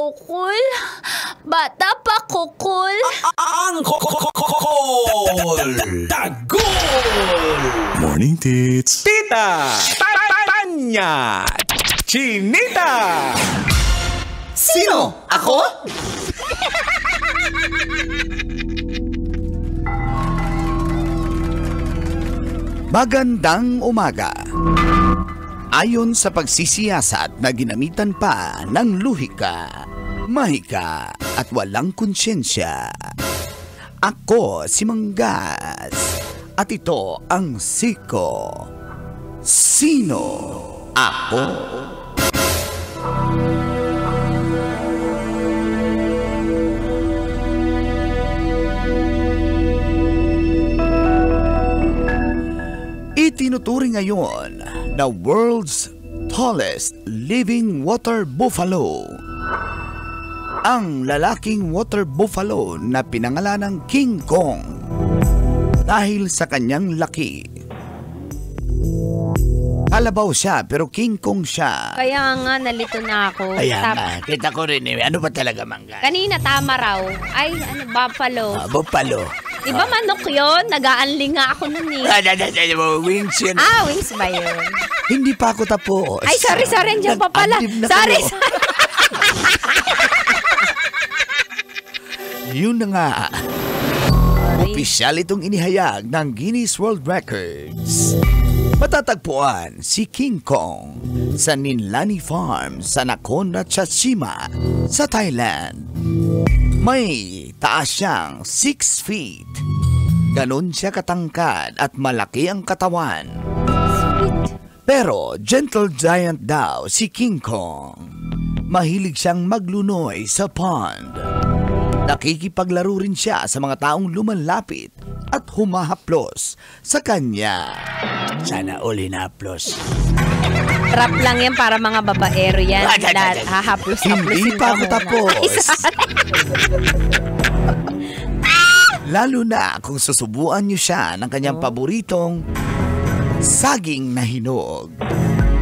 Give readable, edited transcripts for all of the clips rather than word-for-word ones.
kukul. Bata pa kukul. Ang kukul. Tagol. Morning, Tits. Tita. Tanya. Chinita. Sino? Ako? Magandang umaga. Ayon sa pagsisiyasat na ginamitan pa ng luhika, mahika at walang konsyensya, ako si Manggas at ito ang Siko. Sino ako? Itinuturing ngayon na world's tallest living water buffalo. Ang lalaking water buffalo na pinangalan ng King Kong dahil sa kanyang laki. Kalabaw siya pero King Kong siya. Kaya nga, nalito na ako. Ayan, kita ko rin eh. Ano ba talaga, Manggas? Kanina tama raw. Ay, buffalo. Buffalo. Di ba manok yun? Nag-aanling nga ako nun eh. Wings yun. Wings ba yun? Hindi pa ako tapos. Ay, sorry. Andiyan pa pala. Sorry. Yun na nga. Opisyal itong inihayag ng Guinness World Records. Matatagpuan si King Kong sa Ninlani Farm sa Nakhon Ratchasima sa Thailand. May taas siyang 6 feet. Ganon siya katangkad at malaki ang katawan. Pero gentle giant daw si King Kong. Mahilig siyang maglunoy sa pond. Nakikipaglaro rin siya sa mga taong lumalapit at humahaplos sa kanya. Sana all hinahaplos. Trap lang yan para mga babaero yan. Hahaplos-haplos. Hindi pa ako tapos. Lalo na kung susubuan niyo siya ng kanyang paboritong saging na hinog.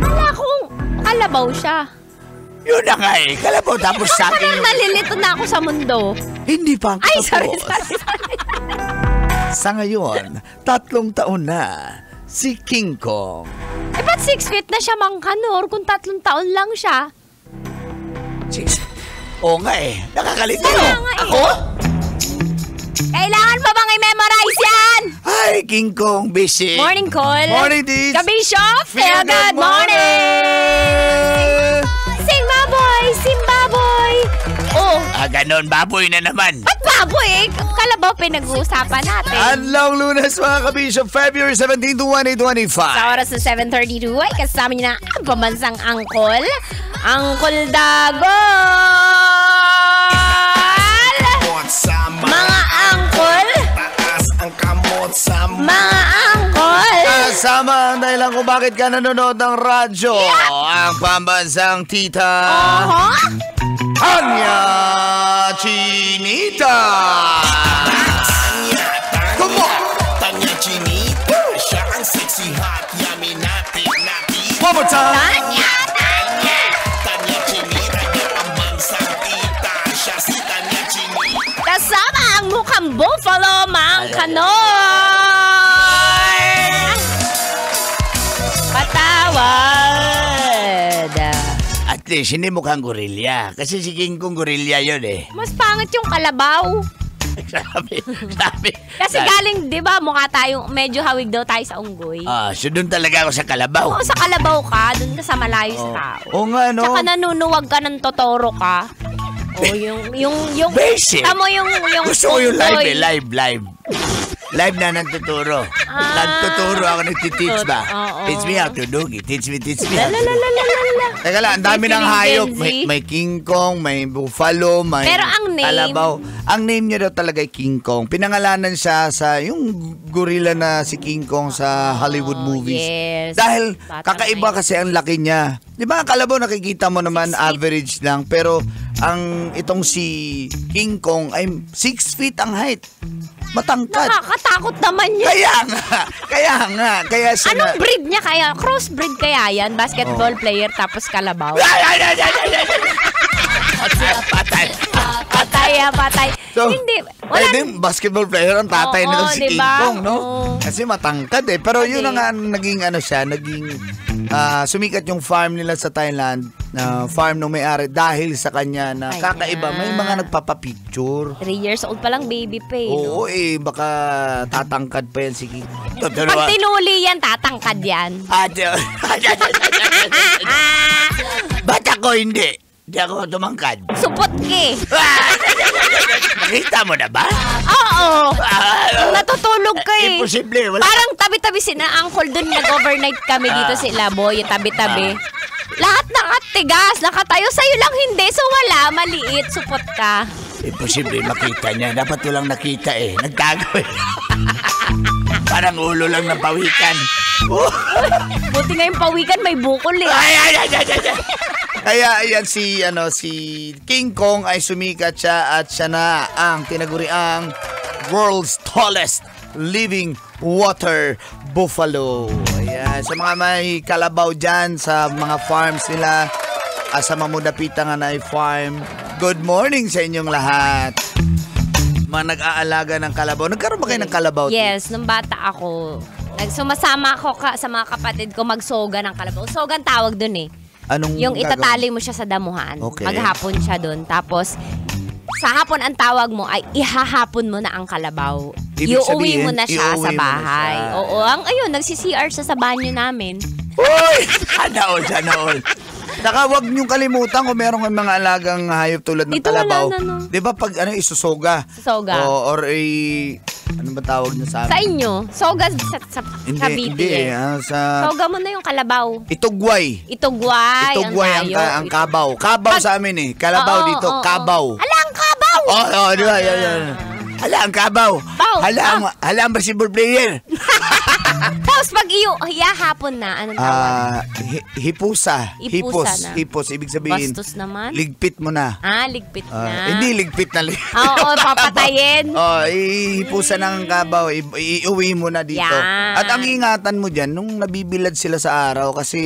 Wala akong kalabaw siya. Yun na nga eh, kalabaw tapos saging. Nalilito na ako sa mundo. Hindi pa ako tapos. Sorry. Sa ngayon, 3 taon na si King Kong. Ba't 6 feet na siya, Mang Kanor, kung 3 taon lang siya? 6? Oo nga eh, nakakalito. Kaya nga eh. Ako? Kailangan pa bang i-memorize yan? Hi, King Kong, busy. Morning, Col. Morning, Deeds. Kabisyo, feel good morning. Sing baboy, simbaboy. Oh. Ganon, baboy na naman. Ba't baboy eh? Kalabaw pinag-uusapan natin. Adlong Lunes, mga kabisyo, February 17 to 2025. Sa oras na 7:32 ay kasama niyo na ang pambansang angkol, Angkol Dagol! Mga angkol! Mga angkol! Kasama ang dahilan kung bakit ka nanonood ng radyo. Ang pambansang tita. Tanya Chinita! Come on! Tanya Chinita. Siya ang sexy hot, yummy, nati. One more time! Tanya! Tanya Chinita. Yung ang bansang tita. Siya si Tanya Chinita. Kasama ang mukhang buffalo, Mang Kanor! Patawad! At least, hindi mukhang gorilya. Kasi si King Kong gorilya yun eh. Mas pangit yung kalabaw. Sabi. Kasi galing, di ba, mukha tayong, medyo hawig daw tayo sa unggoy. So doon talaga ako sa kalabaw. Oo, sa kalabaw ka, dun ka sa malayo sa tao. Oo nga, no? Tsaka nanunuwag ka ng totoro ka. O, yung... Basic. Tamo yung Gusto ko yung live unggoy. live. Live na nagtuturo. Nagtuturo ako, nagtiteach ba? Oo. Teach me how to do it. Teach me. Lalalala. Teka lang, ang dami ng hayop. May King Kong, may buffalo, may Pero ang name? kalabaw. Ang name niya daw talaga ay King Kong. Pinangalanan siya sa yung gorilla na si King Kong sa Hollywood movies. Yes. Dahil Bata kakaiba na kasi ang laki niya. Di ba, ang kalabaw nakikita mo naman 6 feet. average lang. Pero ang itong si King Kong ay 6 feet ang height. Matangkad. Nakakatakot naman yun. Kaya siya Anong breed niya kaya? Crossbreed kaya yan? Basketball player tapos kalabaw? kaya patay. So, Hindi. Wala. Basketball player ang tatay nito si King diba? Kong, no? Kasi matangkad eh. Pero yun na nga, naging sumikat yung farm nila sa Thailand, na farm nung may-ari dahil sa kanya na kakaiba. May mga nagpapapicture. 3 years old pa lang, baby pa eh. Oo baka tatangkad pa yan si King. Pag tinuli yan, tatangkad yan. Ba't ako hindi? Hindi ako tumangkad. Supot ki. Nakita mo na ba? Oo. Natutulog ka eh. Imposible. Wala. Parang tabi-tabi sina Uncle dun. Nag-overnight kami dito sa Ilaboy. Yung tabi-tabi. Lahat nakatigas. Nakatayo. Sa'yo lang hindi. So wala. Maliit. Supot ka. Imposible makita niya. Dapat walang nakita eh. Nagtago eh. Parang ulo lang ng pawikan. Buti nga yung pawikan. May bukol eh. Ay. Kaya ayan si King Kong ay sumikat siya at siya na ang tinaguriang world's tallest living water buffalo. Ayan, sa mga may kalabaw dyan sa mga farms nila, sa Mamudapita nga na farm. Good morning sa inyong lahat. Mga nag-aalaga ng kalabaw. Nagkaroon ba kayo ng kalabaw? Yes, nung bata ako. Sumasama ako sa mga kapatid ko magsoga ng kalabaw. Soga ang tawag dun eh. Anong yung itatali mo siya sa damuhan. Okay. Maghapon siya doon. Tapos, sa hapon ang tawag mo ay ihahapon mo na ang kalabaw. Iuwi mo na siya sa bahay. Oo, ayun, nagsi-CR siya sa banyo namin. Uy! Sana all. Saka huwag niyong kalimutan kung merong mga alagang hayop tulad ng kalabaw. Di ba pag isusoga? Soga. Or ano ba tawag na sa amin? Sa inyo? Soga sa Cavite. Hindi. Soga mo na yung kalabaw. Itugway. Itugway ang kabaw. Kabaw sa amin eh. Kalabaw dito. Kabaw. Ala, ang kabaw! Di ba? Yan. Hala, ang kabaw. Hala, ang basketball player. Tapos pag hapon na, anong tawag? Hipusa. Hipusa na. Hipos. Ibig sabihin, bastos naman. Ligpit mo na. Ligpit na. Hindi ligpit na. Oo, papatayin. Hipusa ng kabaw. Iuwi mo na dito. Yan. At ang ingatan mo dyan, nung nabibilad sila sa araw, kasi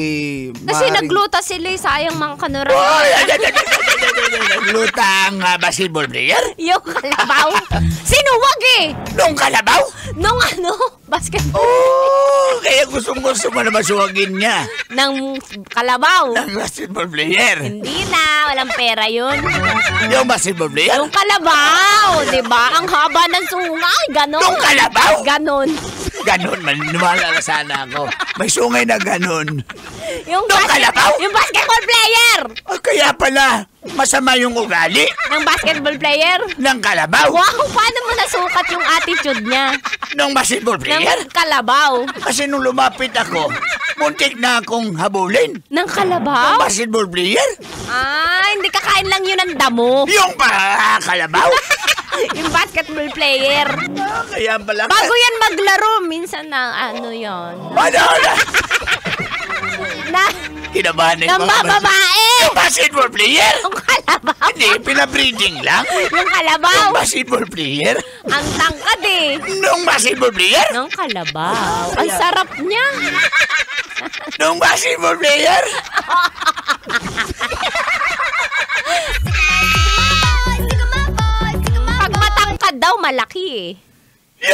nagluta sila, sayang mga kanura. Nagluta ang basketball player? Yung kalabaw. Sinuwag eh. Nung kalabaw? Nung basketball. Kaya gusto mo na masuwagin niya. Ng kalabaw. Ng basketball player. Hindi na, walang pera yun. Yung basketball player? Yung kalabaw, diba? Ang haba ng sungay, ganon. Yung kalabaw? Ganon. Ganon, maniwala sana ako. May sungay na ganon. Yung kalabaw? Yung basketball player. Kaya pala, masama yung ugali. Ng basketball player? Ng kalabaw? Wow, paano mo nasukat yung attitude niya? Ng basketball player? Ng kalabaw. Kasi nung lumapit ako, muntik na akong habulin. Ng kalabaw? Ng basketball player? Hindi kakain lang yun ng damo. Yung kalabaw? Yung basketball player. Kaya pala. Bago yan maglaro, minsan na yun. Na kinabahan ng babae. Yung basketball player? Yung kalabaw. Hindi, pinabreeding lang. Yung kalabaw. Yung basketball player? Ang tangkad eh. Nung basketball player? Nung kalabaw. Ang sarap niya. Nung basketball player? Pag matangkad daw, malaki eh.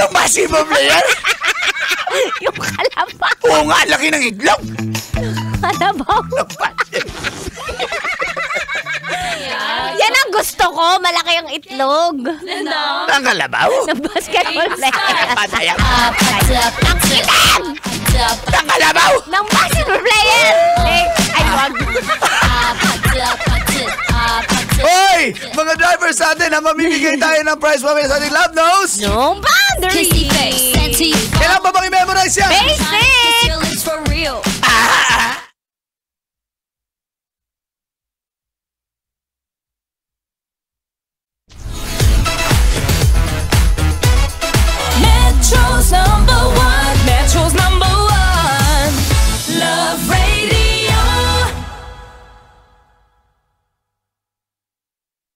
Yung basketball player? Yung kalabaw. Oo nga, laki ng itlog. Kalabaw. Yan ang gusto ko, malaki ang itlog. Ang kalabaw? Ng basketball player. Pataya. Ang ilan! Ang kalabaw? Ng basketball player. Ay, wag. Hoy! Mga drivers sa atin, mamimigay tayo ng prize mamaya sa ating Love Knows. No boundaries. Kailangan ba bang i-memorize yan? Basic.